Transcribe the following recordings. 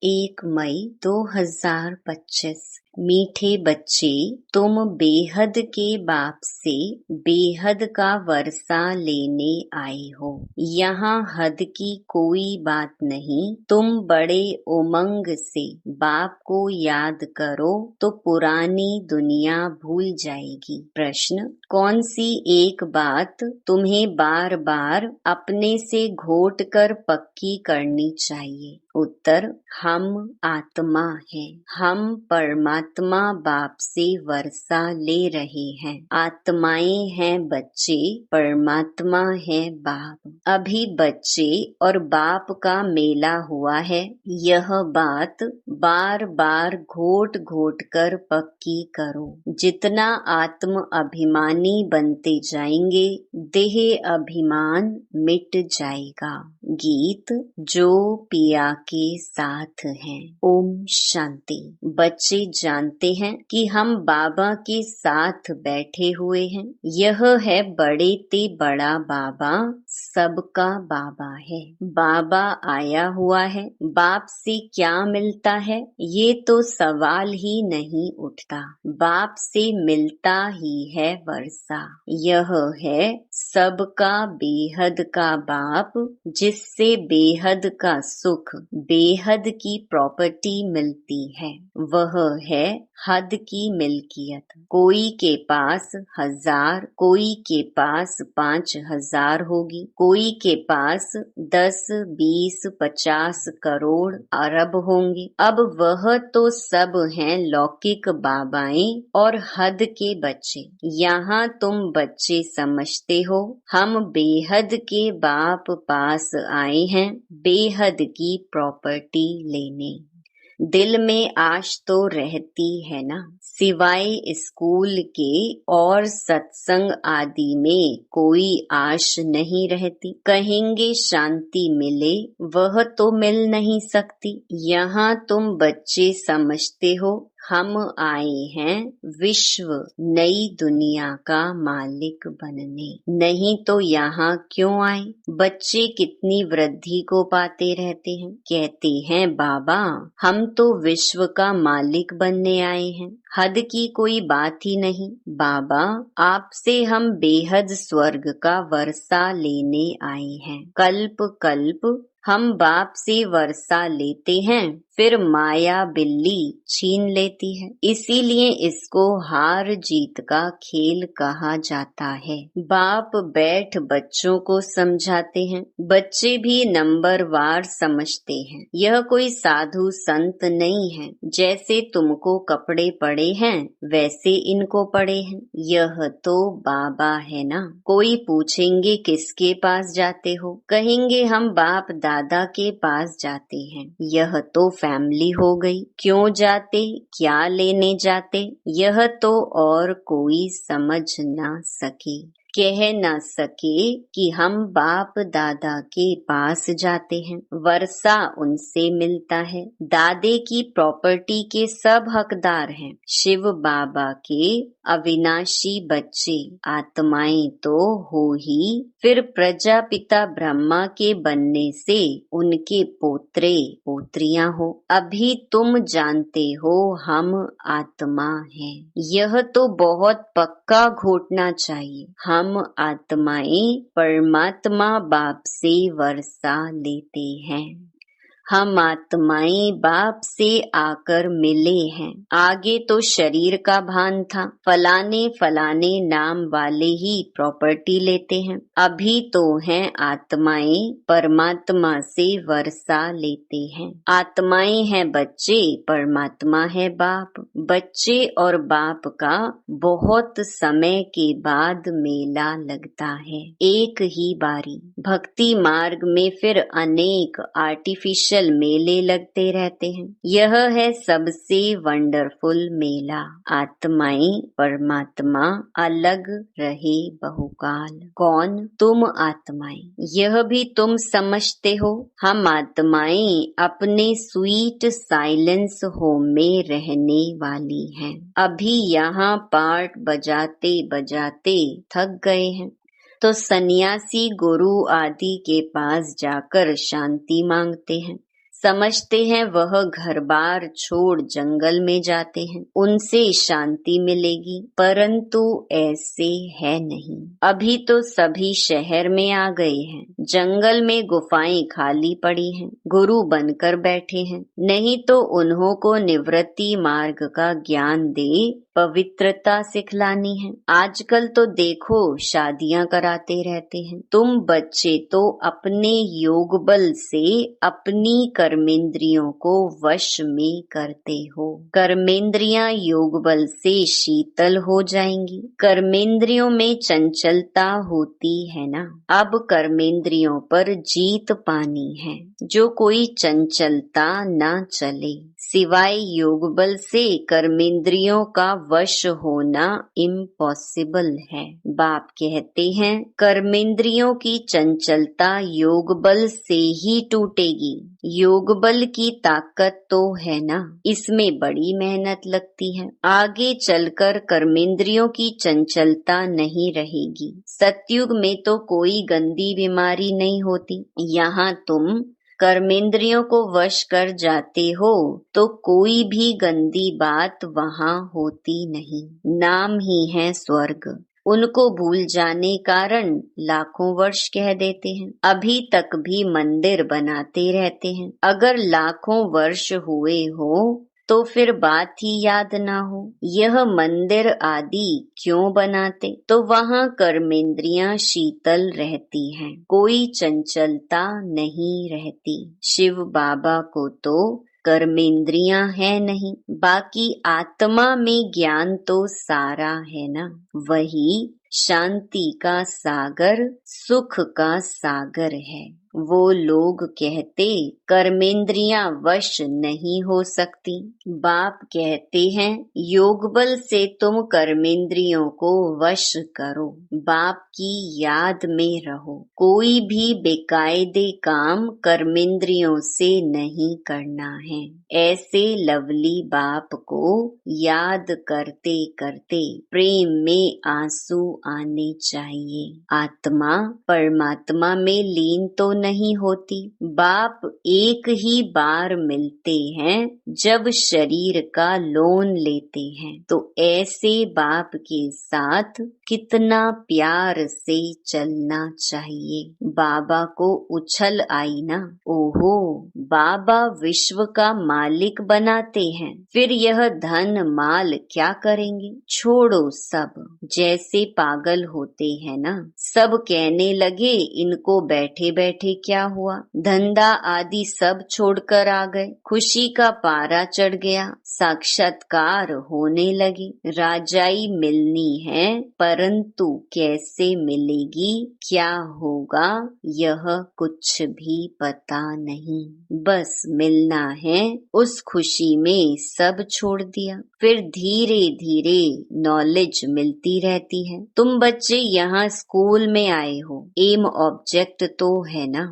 1 मई 2025। मीठे बच्चे, तुम बेहद के बाप से बेहद का वर्षा लेने आए हो। यहाँ हद की कोई बात नहीं। तुम बड़े उमंग से बाप को याद करो तो पुरानी दुनिया भूल जाएगी। प्रश्न: कौन सी एक बात तुम्हें बार बार अपने से घोट कर पक्की करनी चाहिए? उत्तर: हम आत्मा हैं। हम परमात्मा बाप से वर्षा ले रहे हैं। आत्माएं हैं बच्चे, परमात्मा है बाप। अभी बच्चे और बाप का मेला हुआ है। यह बात बार बार घोट घोट कर पक्की करो। जितना आत्म अभिमानी बनते जाएंगे, देह अभिमान मिट जाएगा। गीत: जो पिया के साथ हैं। ओम शांति। बच्चे जानते हैं कि हम बाबा के साथ बैठे हुए हैं। यह है बड़े ते बड़ा बाबा, सबका बाबा है। बाबा आया हुआ है। बाप से क्या मिलता है, ये तो सवाल ही नहीं उठता। बाप से मिलता ही है वर्षा। यह है सबका बेहद का बाप, जिससे बेहद का सुख, बेहद की प्रॉपर्टी मिलती है। वह है हद की मिल्कियत। कोई के पास 1000, कोई के पास 5000 होगी, कोई के पास 10, 20, 50 करोड़, अरब होंगे। अब वह तो सब हैं लौकिक बाबाएं और हद के बच्चे। यहाँ तुम बच्चे समझते हो हम बेहद के बाप पास आए हैं, बेहद की प्रॉपर्टी लेने। दिल में आश तो रहती है ना, सिवाय स्कूल के और सत्संग आदि में कोई आश नहीं रहती। कहेंगे शांति मिले, वह तो मिल नहीं सकती। यहाँ तुम बच्चे समझते हो हम आए हैं विश्व नई दुनिया का मालिक बनने। नहीं तो यहाँ क्यों आए? बच्चे कितनी वृद्धि को पाते रहते हैं। कहते हैं बाबा हम तो विश्व का मालिक बनने आए हैं, हद की कोई बात ही नहीं। बाबा आपसे हम बेहद स्वर्ग का वर्षा लेने आए हैं। कल्प कल्प हम बाप से वर्षा लेते हैं, फिर माया बिल्ली छीन लेती है। इसीलिए इसको हार जीत का खेल कहा जाता है। बाप बैठ बच्चों को समझाते हैं। बच्चे भी नंबरवार समझते हैं। यह कोई साधु संत नहीं है। जैसे तुमको कपड़े पड़े हैं वैसे इनको पड़े हैं। यह तो बाबा है ना। कोई पूछेंगे किसके पास जाते हो, कहेंगे हम बाप दादा के पास जाते हैं। यह तो फैमिली हो गई। क्यों जाते, क्या लेने जाते, यह तो और कोई समझ ना सके, कह न सके कि हम बाप दादा के पास जाते हैं। वर्षा उनसे मिलता है। दादे की प्रॉपर्टी के सब हकदार हैं। शिव बाबा के अविनाशी बच्चे आत्माएं तो हो ही, फिर प्रजापिता ब्रह्मा के बनने से उनके पोत्रे पोत्रियां हो। अभी तुम जानते हो हम आत्मा हैं। यह तो बहुत पक्का घोटना चाहिए। हम आत्माएं परमात्मा बाप से वर्षा लेते हैं। हम आत्माएं बाप से आकर मिले हैं। आगे तो शरीर का भान था। फलाने फलाने नाम वाले ही प्रॉपर्टी लेते हैं। अभी तो हैं आत्माएं परमात्मा से वर्षा लेते हैं। आत्माएं हैं बच्चे, परमात्मा है बाप। बच्चे और बाप का बहुत समय के बाद मेला लगता है। एक ही बारी। भक्ति मार्ग में फिर अनेक आर्टिफिशियल मेले लगते रहते हैं। यह है सबसे वंडरफुल मेला। आत्माएं परमात्मा अलग रहे बहुकाल। कौन? तुम आत्माएं। यह भी तुम समझते हो हम आत्माएं अपने स्वीट साइलेंस होम में रहने वाली हैं। अभी यहाँ पार्ट बजाते बजाते थक गए हैं तो सन्यासी गुरु आदि के पास जाकर शांति मांगते हैं। समझते हैं वह घर बार छोड़ जंगल में जाते हैं, उनसे शांति मिलेगी, परंतु ऐसे है नहीं। अभी तो सभी शहर में आ गए हैं, जंगल में गुफाएं खाली पड़ी हैं, गुरु बनकर बैठे हैं। नहीं तो उन्हों को निवृत्ति मार्ग का ज्ञान दे पवित्रता सिखलानी है। आजकल तो देखो शादियां कराते रहते हैं। तुम बच्चे तो अपने योग बल से अपनी कर्मेंद्रियों को वश में करते हो। कर्मेंद्रियां योग बल से शीतल हो जाएंगी। कर्मेंद्रियों में चंचलता होती है ना, अब कर्मेंद्रियों पर जीत पानी है। जो कोई चंचलता ना चले, सिवाय योग बल से कर्मेंद्रियों का वश होना इम्पॉसिबल है। बाप कहते हैं कर्मेंद्रियों की चंचलता योग बल से ही टूटेगी। योग बल की ताकत तो है ना, इसमें बड़ी मेहनत लगती है। आगे चलकर कर्मेंद्रियों की चंचलता नहीं रहेगी। सतयुग में तो कोई गंदी बीमारी नहीं होती। यहाँ तुम कर्मेंद्रियों को वश कर जाते हो तो कोई भी गंदी बात वहाँ होती नहीं। नाम ही है स्वर्ग। उनको भूल जाने कारण लाखों वर्ष कह देते हैं। अभी तक भी मंदिर बनाते रहते हैं। अगर लाखों वर्ष हुए हो तो फिर बात ही याद ना हो। यह मंदिर आदि क्यों बनाते? तो वहाँ कर्मेंद्रियां शीतल रहती हैं, कोई चंचलता नहीं रहती। शिव बाबा को तो कर्मेंद्रियां है नहीं, बाकी आत्मा में ज्ञान तो सारा है ना। वही शांति का सागर, सुख का सागर है। वो लोग कहते कर्मेंद्रियां वश नहीं हो सकती। बाप कहते हैं योग बल से तुम कर्मेंद्रियों को वश करो, बाप की याद में रहो। कोई भी बेकायदे काम कर्मेंद्रियों से नहीं करना है। ऐसे लवली बाप को याद करते करते प्रेम में आंसू आने चाहिए। आत्मा परमात्मा में लीन तो नहीं होती। बाप एक ही बार मिलते हैं जब शरीर का लोन लेते हैं। तो ऐसे बाप के साथ कितना प्यार से चलना चाहिए। बाबा को उछल आई ना, ओहो बाबा विश्व का मालिक बनाते हैं, फिर यह धन माल क्या करेंगे? छोड़ो सब। जैसे पागल होते हैं ना, सब कहने लगे इनको बैठे बैठे क्या हुआ, धंधा आदि सब छोड़कर आ गए। खुशी का पारा चढ़ गया, साक्षात्कार होने लगे। राजाई मिलनी है, परंतु कैसे मिलेगी, क्या होगा, यह कुछ भी पता नहीं। बस मिलना है। उस खुशी में सब छोड़ दिया। फिर धीरे धीरे नॉलेज मिलती रहती है। तुम बच्चे यहाँ स्कूल में आए हो, एम ऑब्जेक्ट तो है ना।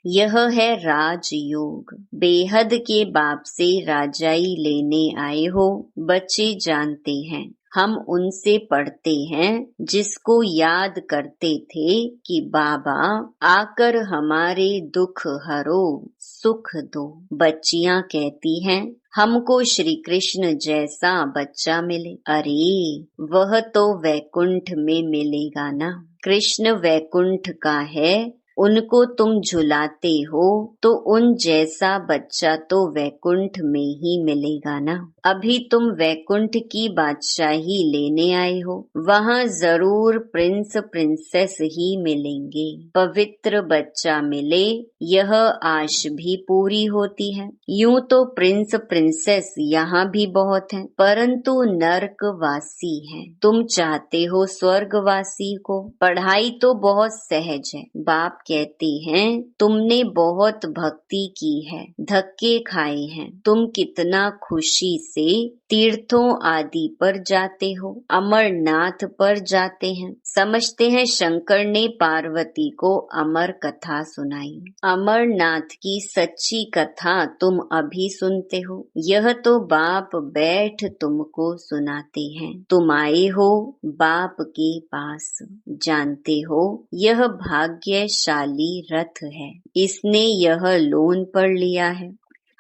यह है राजयोग। बेहद के बाप से राजाई लेने आए हो। बच्चे जानते हैं, हम उनसे पढ़ते हैं जिसको याद करते थे कि बाबा आकर हमारे दुख हरो, सुख दो। बच्चियां कहती हैं हमको श्री कृष्ण जैसा बच्चा मिले। अरे वह तो वैकुंठ में मिलेगा ना। कृष्ण वैकुंठ का है, उनको तुम झुलाते हो तो उन जैसा बच्चा तो वैकुंठ में ही मिलेगा ना। अभी तुम वैकुंठ की बादशाही लेने आए हो, वहाँ जरूर प्रिंस प्रिंसेस ही मिलेंगे। पवित्र बच्चा मिले, यह आश भी पूरी होती है। यूं तो प्रिंस प्रिंसेस यहाँ भी बहुत हैं, परंतु नरकवासी हैं। तुम चाहते हो स्वर्गवासी को। पढ़ाई तो बहुत सहज है। बाप कहते हैं तुमने बहुत भक्ति की है, धक्के खाए हैं। तुम कितना खुशी से तीर्थों आदि पर जाते हो, अमरनाथ पर जाते हैं। समझते हैं शंकर ने पार्वती को अमर कथा सुनाई। अमरनाथ की सच्ची कथा तुम अभी सुनते हो। यह तो बाप बैठ तुमको सुनाते हैं। तुम आए हो बाप के पास। जानते हो यह भाग्यशाली रथ है, इसने यह लोन पर लिया है।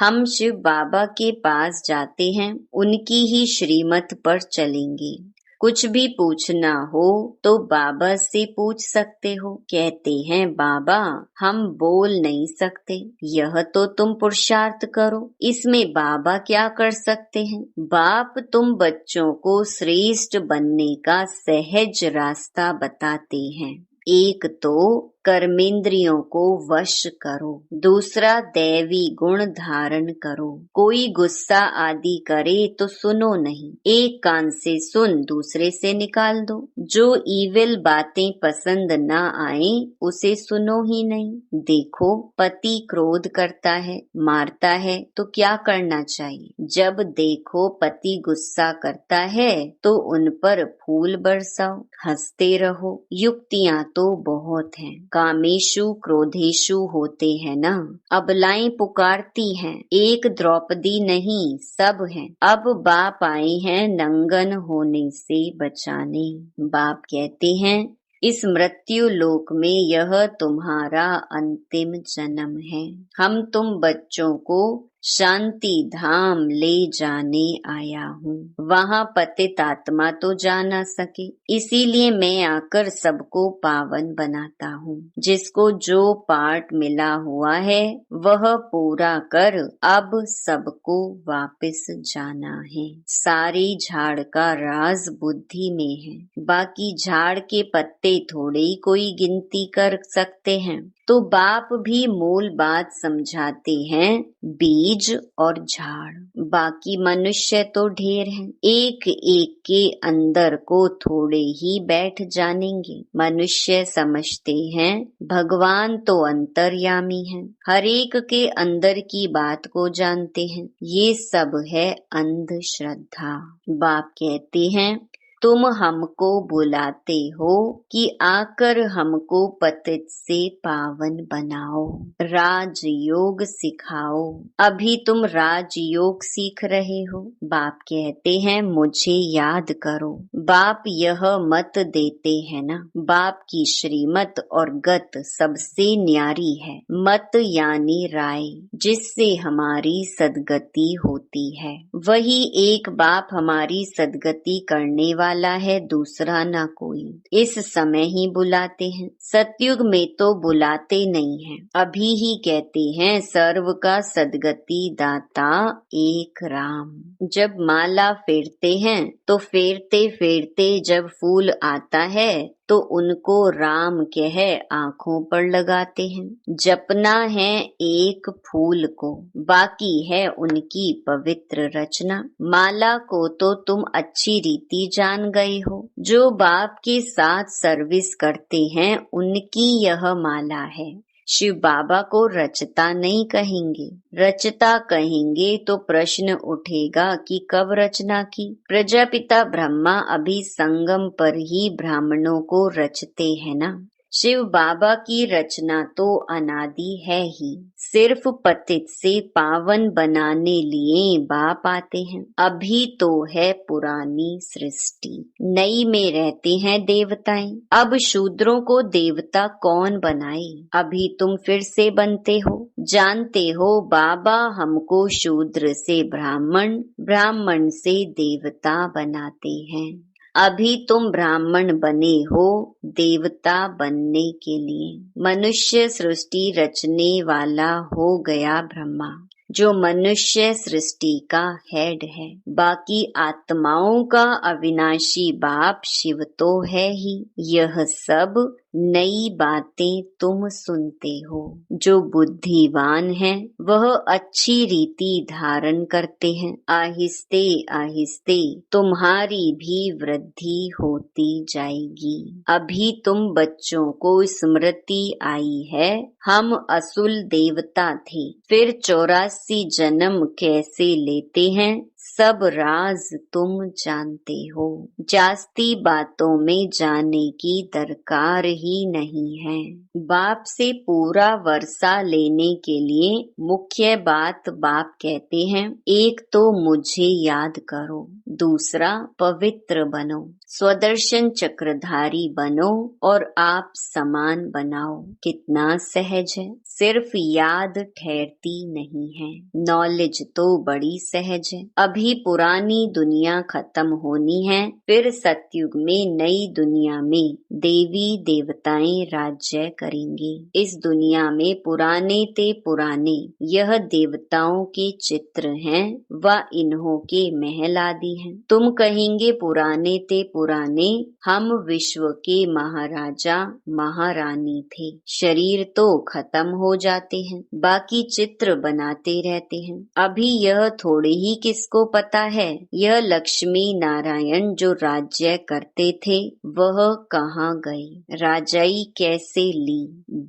हम शिव बाबा के पास जाते हैं, उनकी ही श्रीमत पर चलेंगे। कुछ भी पूछना हो तो बाबा से पूछ सकते हो। कहते हैं बाबा हम बोल नहीं सकते, यह तो तुम पुरुषार्थ करो, इसमें बाबा क्या कर सकते हैं। बाप तुम बच्चों को श्रेष्ठ बनने का सहज रास्ता बताते हैं। एक तो कर्मेंद्रियों को वश करो, दूसरा दैवी गुण धारण करो। कोई गुस्सा आदि करे तो सुनो नहीं, एक कान से सुन दूसरे से निकाल दो। जो ईविल बातें पसंद ना आए उसे सुनो ही नहीं। देखो पति क्रोध करता है, मारता है तो क्या करना चाहिए। जब देखो पति गुस्सा करता है तो उन पर फूल बरसाओ, हंसते रहो। युक्तियां तो बहुत हैं, कामेशु क्रोधेशु होते हैं ना। अबलाएं पुकारती हैं, एक द्रौपदी नहीं सब हैं। अब बाप आए हैं नंगन होने से बचाने। बाप कहते हैं इस मृत्यु लोक में यह तुम्हारा अंतिम जन्म है। हम तुम बच्चों को शांति धाम ले जाने आया हूँ। वहाँ पतित आत्मा तो जा ना सके, इसीलिए मैं आकर सबको पावन बनाता हूँ। जिसको जो पाठ मिला हुआ है वह पूरा कर, अब सबको वापस जाना है। सारी झाड़ का राज बुद्धि में है, बाकी झाड़ के पत्ते थोड़े ही कोई गिनती कर सकते हैं। तो बाप भी मूल बात समझाते हैं, बीज और झाड़। बाकी मनुष्य तो ढेर हैं, एक एक के अंदर को थोड़े ही बैठ जानेंगे। मनुष्य समझते हैं भगवान तो अंतर्यामी है, हर एक के अंदर की बात को जानते हैं। ये सब है अंधश्रद्धा। बाप कहते हैं तुम हमको बुलाते हो कि आकर हमको पतित से पावन बनाओ, राजयोग सिखाओ। अभी तुम राजयोग सीख रहे हो। बाप कहते हैं मुझे याद करो। बाप यह मत देते हैं ना, बाप की श्रीमत और गत सबसे न्यारी है। मत यानी राय, जिससे हमारी सदगति होती है। वही एक बाप हमारी सदगति करने वाला है, दूसरा ना कोई। इस समय ही बुलाते हैं, सतयुग में तो बुलाते नहीं हैं। अभी ही कहते हैं सर्व का सदगति दाता एक राम। जब माला फेरते हैं तो फेरते फेरते जब फूल आता है तो उनको राम कह आंखों पर लगाते हैं। जपना है एक फूल को, बाकी है उनकी पवित्र रचना। माला को तो तुम अच्छी रीति जान गए हो। जो बाप के साथ सर्विस करते हैं उनकी यह माला है। शिव बाबा को रचता नहीं कहेंगे, रचता कहेंगे तो प्रश्न उठेगा कि कब रचना की। प्रजापिता ब्रह्मा अभी संगम पर ही ब्राह्मणों को रचते हैं ना। शिव बाबा की रचना तो अनादि है ही, सिर्फ पतित से पावन बनाने लिए बाप आते हैं। अभी तो है पुरानी सृष्टि, नई में रहते हैं देवताएं। अब शूद्रों को देवता कौन बनाए। अभी तुम फिर से बनते हो। जानते हो बाबा हमको शूद्र से ब्राह्मण, ब्राह्मण से देवता बनाते हैं। अभी तुम ब्राह्मण बने हो देवता बनने के लिए। मनुष्य सृष्टि रचने वाला हो गया ब्रह्मा, जो मनुष्य सृष्टि का हेड है। बाकी आत्माओं का अविनाशी बाप शिव तो है ही। यह सब नई बातें तुम सुनते हो। जो बुद्धिवान है वह अच्छी रीति धारण करते हैं। आहिस्ते आहिस्ते तुम्हारी भी वृद्धि होती जाएगी। अभी तुम बच्चों को स्मृति आई है, हम असुल देवता थे, फिर 84 जन्म कैसे लेते हैं सब राज तुम जानते हो। जास्ती बातों में जाने की दरकार ही नहीं है। बाप से पूरा वर्षा लेने के लिए मुख्य बात बाप कहते हैं, एक तो मुझे याद करो, दूसरा पवित्र बनो, स्वदर्शन चक्रधारी बनो और आप समान बनाओ। कितना सहज है, सिर्फ याद ठहरती नहीं है, नॉलेज तो बड़ी सहज है। अभी पुरानी दुनिया खत्म होनी है, फिर सतयुग में नई दुनिया में देवी देवताएं राज्य करेंगे। इस दुनिया में पुराने ते पुराने यह देवताओं के चित्र हैं व इन्हों के महल आदि हैं। तुम कहेंगे पुराने ते पुराने, हम विश्व के महाराजा महारानी थे। शरीर तो खत्म हो जाते हैं, बाकी चित्र बनाते रहते हैं। अभी यह थोड़े ही किसको पता है, यह लक्ष्मी नारायण जो राज्य करते थे वह कहाँ गए, राजाई कैसे ली।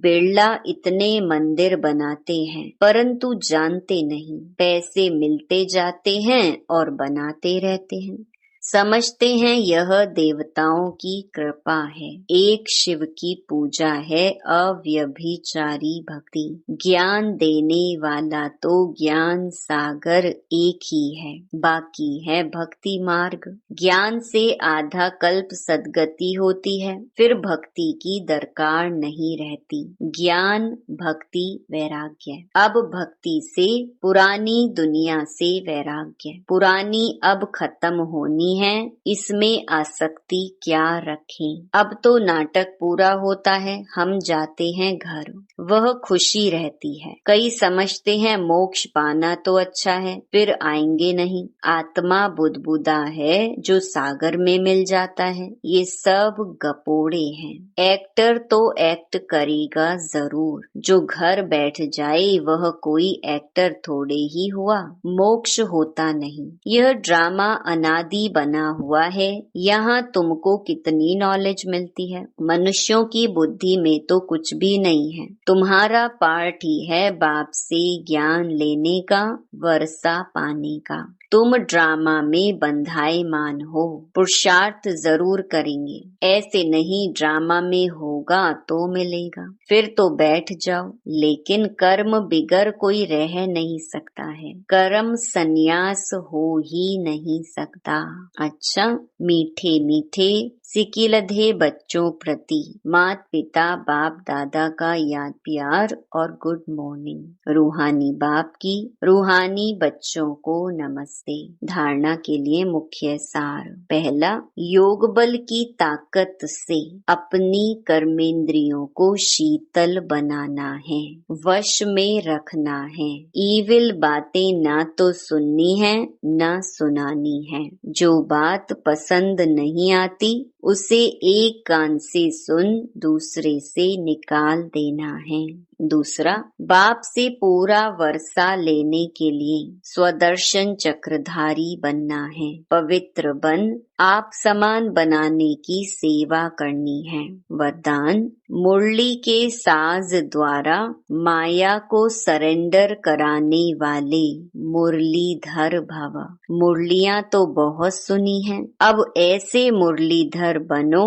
बिरला इतने मंदिर बनाते हैं परंतु जानते नहीं, पैसे मिलते जाते हैं और बनाते रहते हैं। समझते हैं यह देवताओं की कृपा है। एक शिव की पूजा है अव्यभिचारी भक्ति। ज्ञान देने वाला तो ज्ञान सागर एक ही है, बाकी है भक्ति मार्ग। ज्ञान से आधा कल्प सद्गति होती है, फिर भक्ति की दरकार नहीं रहती। ज्ञान भक्ति वैराग्य। अब भक्ति से पुरानी दुनिया से वैराग्य। पुरानी अब खत्म होनी है, इसमें आसक्ति क्या रखें। अब तो नाटक पूरा होता है, हम जाते हैं घर, वह खुशी रहती है। कई समझते हैं मोक्ष पाना तो अच्छा है, फिर आएंगे नहीं। आत्मा बुदबुदा है जो सागर में मिल जाता है। ये सब गपोड़े हैं। एक्टर तो एक्ट करेगा जरूर, जो घर बैठ जाए वह कोई एक्टर थोड़े ही हुआ। मोक्ष होता नहीं, यह ड्रामा अनादि बना हुआ है। यहाँ तुमको कितनी नॉलेज मिलती है, मनुष्यों की बुद्धि में तो कुछ भी नहीं है। तुम्हारा पार्ट ही है बाप से ज्ञान लेने का, वर्षा पाने का। तुम ड्रामा में बंधाएमान हो, पुरुषार्थ जरूर करेंगे। ऐसे नहीं ड्रामा में होगा तो मिलेगा, फिर तो बैठ जाओ। लेकिन कर्म बिगर कोई रह नहीं सकता है, कर्म संन्यास हो ही नहीं सकता। अच्छा, मीठे मीठे सिकिलधे बच्चों प्रति माता पिता बाप दादा का याद प्यार और गुड मॉर्निंग। रूहानी बाप की रूहानी बच्चों को नमस्ते। धारणा के लिए मुख्य सार। पहला, योग बल की ताकत से अपनी कर्मेंद्रियों को शीतल बनाना है, वश में रखना है। ईविल बातें ना तो सुननी है ना सुनानी है। जो बात पसंद नहीं आती उसे एक कान से सुन दूसरे से निकाल देना है। दूसरा, बाप से पूरा वर्षा लेने के लिए स्वदर्शन चक्रधारी बनना है। पवित्र बन आप समान बनाने की सेवा करनी है। वरदान, मुरली के साज द्वारा माया को सरेंडर कराने वाले मुरलीधर भव। मुरलियां तो बहुत सुनी हैं, अब ऐसे मुरलीधर बनो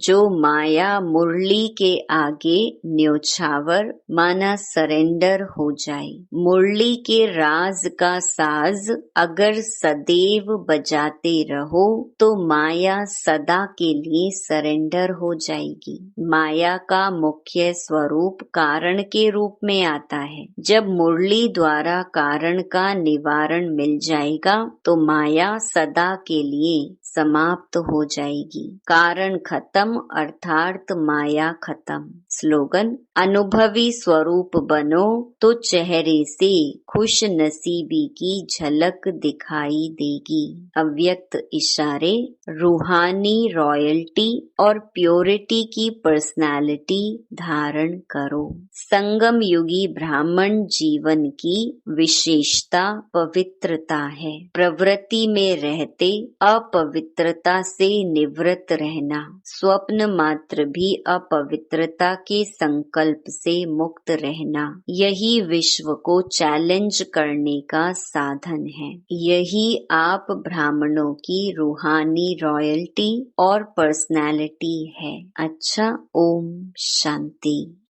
जो माया मुरली के आगे न्योछावर माना सरेंडर हो जाए। मुरली के राज का साज अगर सदैव बजाते रहो तो माया सदा के लिए सरेंडर हो जाएगी। माया का मुख्य स्वरूप कारण के रूप में आता है। जब मुरली द्वारा कारण का निवारण मिल जाएगा तो माया सदा के लिए समाप्त हो जाएगी। कारण खत्म अर्थात माया खत्म। स्लोगन, अनुभवी स्वरूप बनो तो चेहरे से खुश नसीबी की झलक दिखाई देगी। अव्यक्त इशारे, रूहानी रॉयल्टी और प्योरिटी की पर्सनालिटी धारण करो। संगम युगी ब्राह्मण जीवन की विशेषता पवित्रता है। प्रवृत्ति में रहते अपवित्र अपवित्रता से निवृत्त रहना, स्वप्न मात्र भी अपवित्रता के संकल्प से मुक्त रहना, यही विश्व को चैलेंज करने का साधन है। यही आप ब्राह्मणों की रूहानी रॉयल्टी और पर्सनैलिटी है। अच्छा, ओम शांति।